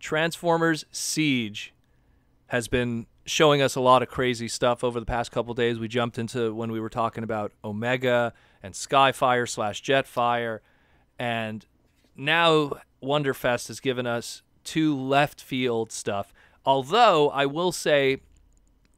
Transformers Siege has been showing us a lot of crazy stuff over the past couple days. We jumped into when we were talking about Omega and Skyfire / Jetfire, and now Wonderfest has given us 2 left field stuff. Although I will say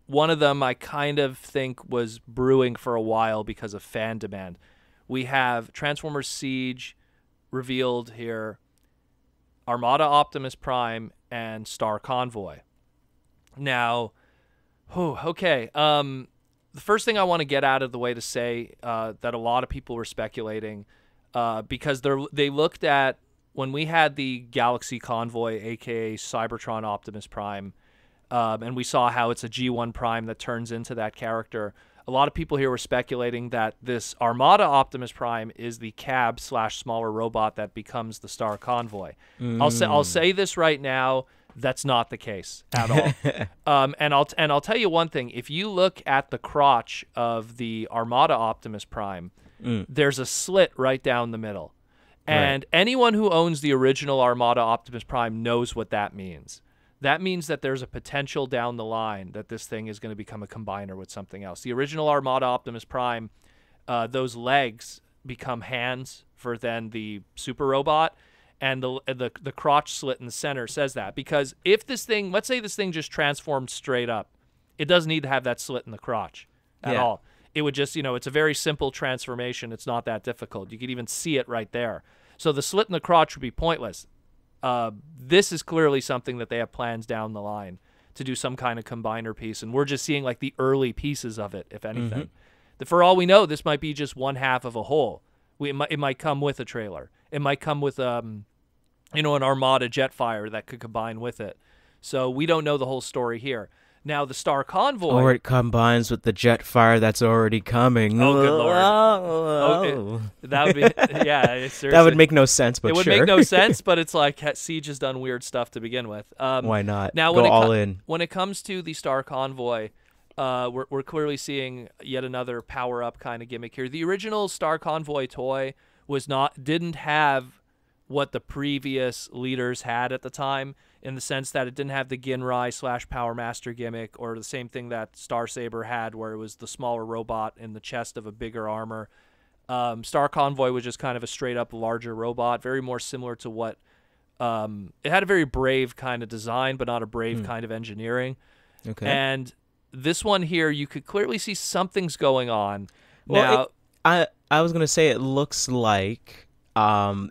one of them I kind of think was brewing for a while because of fan demand. We have Transformers Siege revealed here, Armada Optimus Prime, and Star Convoy. Now, okay. The first thing I want to get out of the way to say that a lot of people were speculating because they looked at when we had the Galaxy Convoy, a.k.a. Cybertron Optimus Prime, and we saw how it's a G1 Prime that turns into that character. A lot of people here were speculating that this Armada Optimus Prime is the cab / smaller robot that becomes the Star Convoy. I'll say this right now. That's not the case at all. And I'll tell you one thing. If you look at the crotch of the Armada Optimus Prime, there's a slit right down the middle. And anyone who owns the original Armada Optimus Prime knows what that means. That means that there's a potential down the line that this thing is going to become a combiner with something else. The original Armada Optimus Prime, those legs become hands for then the super robot. And the crotch slit in the center says that. Because if this thing, let's say this thing just transformed straight up, it doesn't need to have that slit in the crotch at all. It would just, it's a very simple transformation. It's not that difficult. You could even see it right there. So the slit in the crotch would be pointless. This is clearly something that they have plans down the line to do some kind of combiner piece. And we're just seeing like the early pieces of it, if anything. For all we know, this might be just one half of a whole. It might come with a trailer. It might come with an Armada Jetfire that could combine with it. So we don't know the whole story here. Now, the Star Convoy... Or it combines with the Jetfire that's already coming. Oh, good Lord. That would be... Yeah, seriously. That would make no sense, but It would make no sense, but it's like Siege has done weird stuff to begin with. Why not? Now, Go all in. When it comes to the Star Convoy, we're clearly seeing yet another power-up kind of gimmick here. The original Star Convoy toy didn't have what the previous leaders had at the time, in the sense that it didn't have the Ginrai / Power Master gimmick, or the same thing that Star Saber had, where it was the smaller robot in the chest of a bigger armor. Star Convoy was just kind of a straight-up larger robot, very more similar to what... it had a very brave kind of design, but not a brave kind of engineering. Okay. And this one here, you could clearly see something's going on. Well, I was going to say it looks like...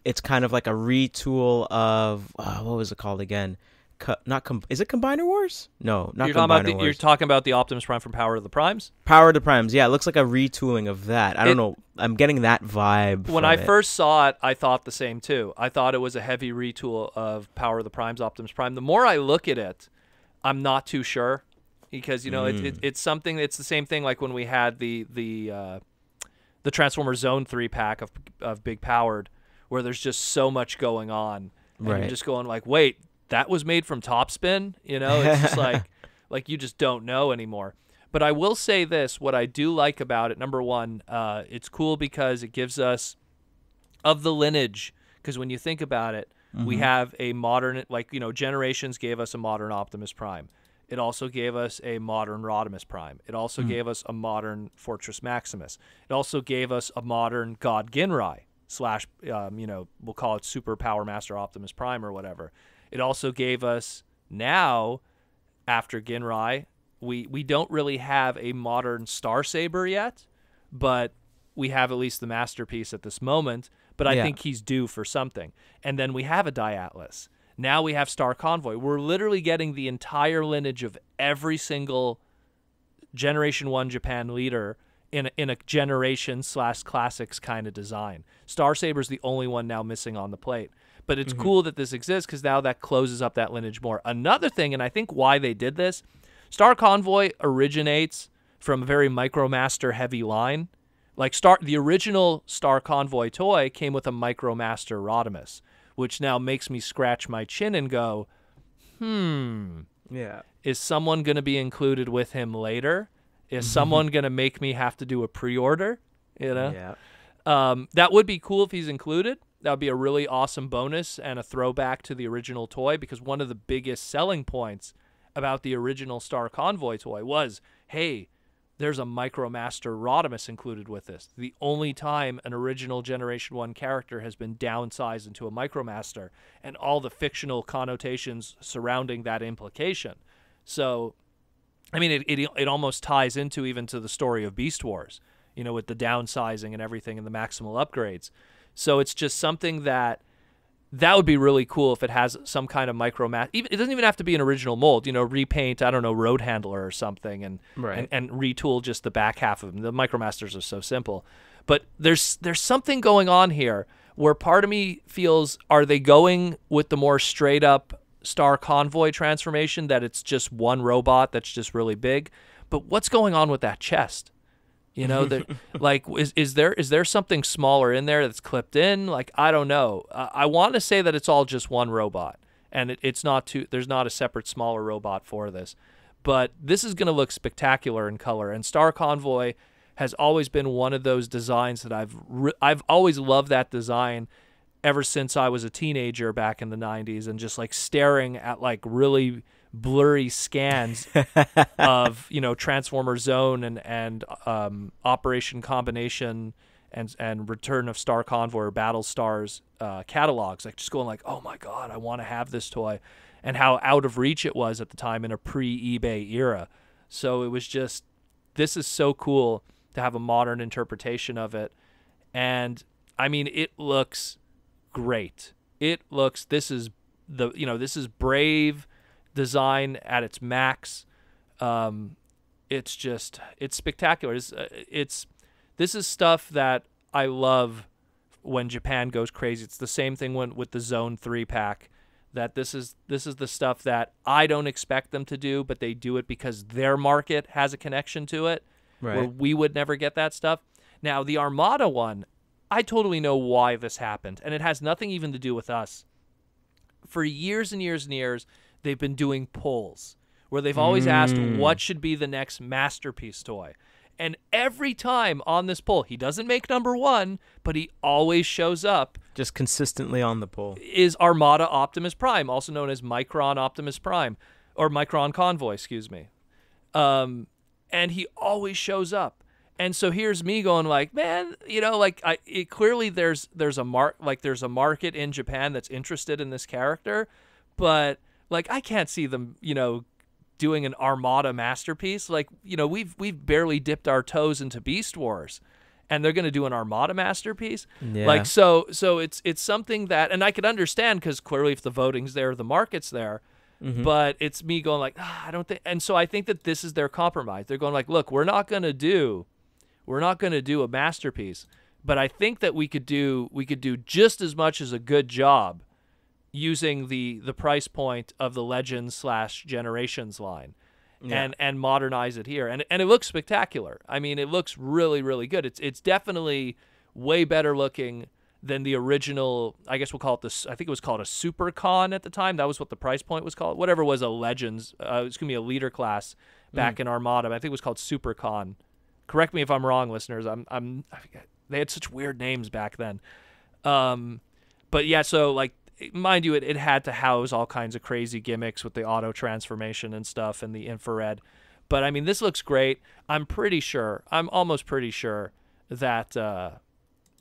it's kind of like a retool of what was it called again? Is it Combiner Wars? No, not Combiner Wars. You're talking about the Optimus Prime from Power of the Primes? Power of the Primes, yeah. It looks like a retooling of that. I don't know. I'm getting that vibe. When I first saw it, I thought the same too. I thought it was a heavy retool of Power of the Primes, Optimus Prime. The more I look at it, I'm not too sure, because it's something. It's the same thing like when we had the Transformers Zone 3-pack of Big Powered, where there's just so much going on, and you're just going like, wait, that was made from Topspin? It's just like you just don't know anymore. But I will say this, what I do like about it, number one, it's cool because it gives us, of the lineage, because when you think about it, we have a modern, Generations gave us a modern Optimus Prime. It also gave us a modern Rodimus Prime. It also gave us a modern Fortress Maximus. It also gave us a modern God Ginrai / we'll call it Super Power Master Optimus Prime or whatever. It also gave us, now, after Ginrai, we don't really have a modern Star Saber yet, but we have at least the masterpiece at this moment, but I think he's due for something. And then we have a Diatlas. Now we have Star Convoy. We're literally getting the entire lineage of every single Generation 1 Japan leader in a Generation / Classics kind of design. Star Saber's the only one now missing on the plate. But it's cool that this exists, because now that closes up that lineage more. Another thing, and I think why they did this, Star Convoy originates from a very Micromaster heavy line. Like the original Star Convoy toy came with a Micromaster Rodimus, which now makes me scratch my chin and go, is someone going to be included with him later? Is someone going to make me have to do a pre-order? That would be cool if he's included, That would be a really awesome bonus and a throwback to the original toy, because one of the biggest selling points about the original Star Convoy toy was, hey, there's a MicroMaster Rodimus included with this. The only time an original Generation 1 character has been downsized into a MicroMaster, and all the fictional connotations surrounding that implication. So, I mean, it almost ties into even to the story of Beast Wars, you know, with the downsizing and everything and the maximal upgrades. So it's just something that would be really cool if it has some kind of MicroMaster. It doesn't even have to be an original mold, you know, repaint, I don't know, Road Handler or something, and retool just the back half of them. The MicroMasters are so simple. But there's something going on here where part of me feels, are they going with the more straight up Star Convoy transformation, that it's just one robot that's just really big? But what's going on with that chest? You know, like, is there something smaller in there that's clipped in? Like, I don't know. I want to say that it's all just one robot, and it's not there's not a separate smaller robot for this. But this is going to look spectacular in color. And Star Convoy has always been one of those designs that I've always loved that design ever since I was a teenager back in the 90s, and just like staring at like really blurry scans of, you know, Transformer Zone and Operation Combination and Return of Star Convoy or Battle Stars catalogs, like just going like, oh my god, I want to have this toy, and how out of reach it was at the time in a pre-eBay era. So it was just, this is so cool to have a modern interpretation of it. And I mean, it looks great. This is Brave design at its max. It's spectacular. This is stuff that I love when Japan goes crazy. It's the same thing with the Zone 3 pack, that this is the stuff that I don't expect them to do, but they do it because their market has a connection to it, where we would never get that stuff. Now, the Armada one, I totally know why this happened, and it has nothing even to do with us. For years and years and years, they've been doing polls where they've always asked what should be the next masterpiece toy. And every time on this poll, he doesn't make number one, but he always shows up. Just consistently on the poll. Is Armada Optimus Prime, also known as Micron Optimus Prime, or Micron Convoy, excuse me. And he always shows up. And so here's me going like, man, you know, like clearly there's a market in Japan that's interested in this character, but like I can't see them, you know, doing an Armada masterpiece. Like, you know, we've barely dipped our toes into Beast Wars, and they're going to do an Armada masterpiece. Yeah. Like, so it's something that, and I could understand, because clearly if the voting's there, the market's there. Mm-hmm. But it's me going like, I don't think, and so I think that this is their compromise. They're going like, look, we're not going to do a masterpiece, but I think that we could do just as much as a good job using the price point of the Legends/Generations line, and modernize it here, and it looks spectacular. I mean, it looks really, really good. It's definitely way better looking than the original. I guess we'll call it this. I think it was called a Super Con at the time. That was what the price point was called. Whatever was a Legends. It's gonna be a leader class back in Armada. But I think it was called Super Con. Correct me if I'm wrong, listeners. I forget. They had such weird names back then. But yeah, so like, mind you, it had to house all kinds of crazy gimmicks with the auto transformation and stuff and the infrared. But I mean, this looks great. I'm almost pretty sure that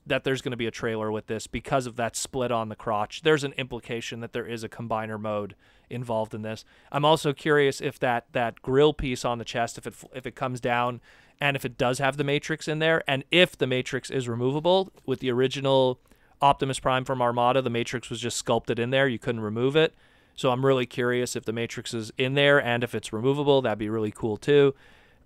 that there's going to be a trailer with this because of that split on the crotch. There's an implication that there is a combiner mode involved in this. I'm also curious if that grill piece on the chest, if it comes down, and if it does have the Matrix in there, and if the Matrix is removable. With the original Optimus Prime from Armada, the Matrix was just sculpted in there. You couldn't remove it. So I'm really curious if the Matrix is in there, and if it's removable. That'd be really cool too.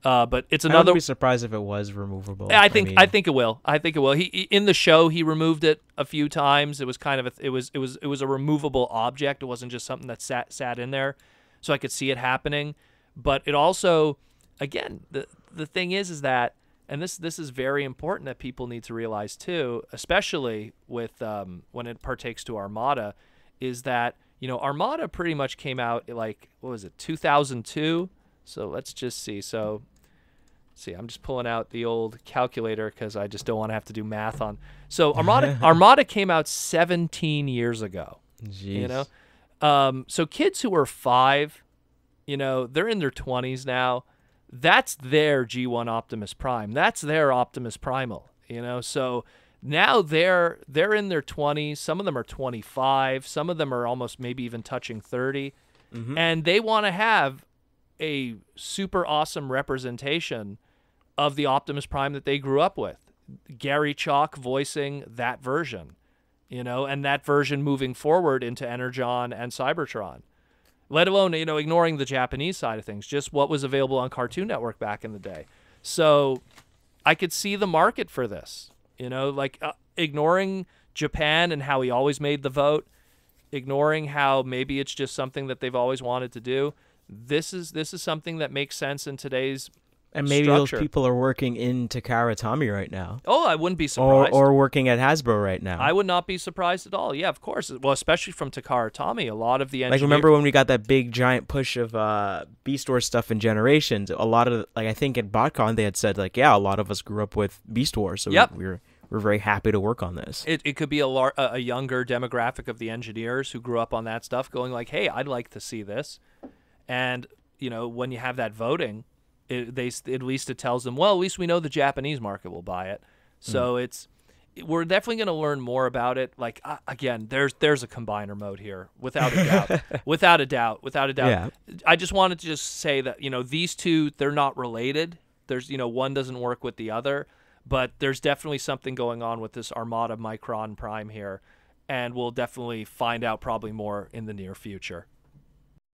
But it's another. I wouldn't be surprised if it was removable. I think it will. I think it will. He in the show he removed it a few times. It was kind of it was a removable object. It wasn't just something that sat in there. So I could see it happening. But it also, again, the thing is that, and this is very important that people need to realize too, especially with when it partakes to Armada, is that, you know, Armada pretty much came out like, what was it, 2002? So let's just see. So see, I'm just pulling out the old calculator because I just don't want to have to do math on. So Armada came out 17 years ago. Jeez. You know, so kids who are 5, you know, they're in their 20s now. That's their G1 Optimus Prime. That's their Optimus Primal. You know, so now they're in their 20s. Some of them are 25. Some of them are almost maybe even touching 30, and they want to have a super awesome representation of the Optimus Prime that they grew up with. Gary Chalk voicing that version, you know, and that version moving forward into Energon and Cybertron, let alone, you know, ignoring the Japanese side of things, just what was available on Cartoon Network back in the day. So I could see the market for this, you know, like ignoring Japan and how he always made the vote, ignoring how maybe it's just something that they've always wanted to do. This is something that makes sense in today's and maybe structure. Those people are working in Takara-Tomy right now. Oh, I wouldn't be surprised. Or working at Hasbro right now. I would not be surprised at all. Yeah, of course. Well, especially from Takara-Tomy, a lot of the engineers... Like, remember when we got that big giant push of Beast Wars stuff in Generations? A lot of, like, I think at BotCon they had said, like, yeah, a lot of us grew up with Beast Wars, so we're very happy to work on this. It could be a younger demographic of the engineers who grew up on that stuff going like, hey, I'd like to see this. And, you know, when you have that voting, at least it tells them, well, at least we know the Japanese market will buy it. So we're definitely going to learn more about it. Like, again, there's a combiner mode here, without a doubt. without a doubt. Yeah. I just wanted to just say that, you know, these two, they're not related. There's, you know, one doesn't work with the other, but there's definitely something going on with this Armada Micron Prime here, and we'll definitely find out probably more in the near future.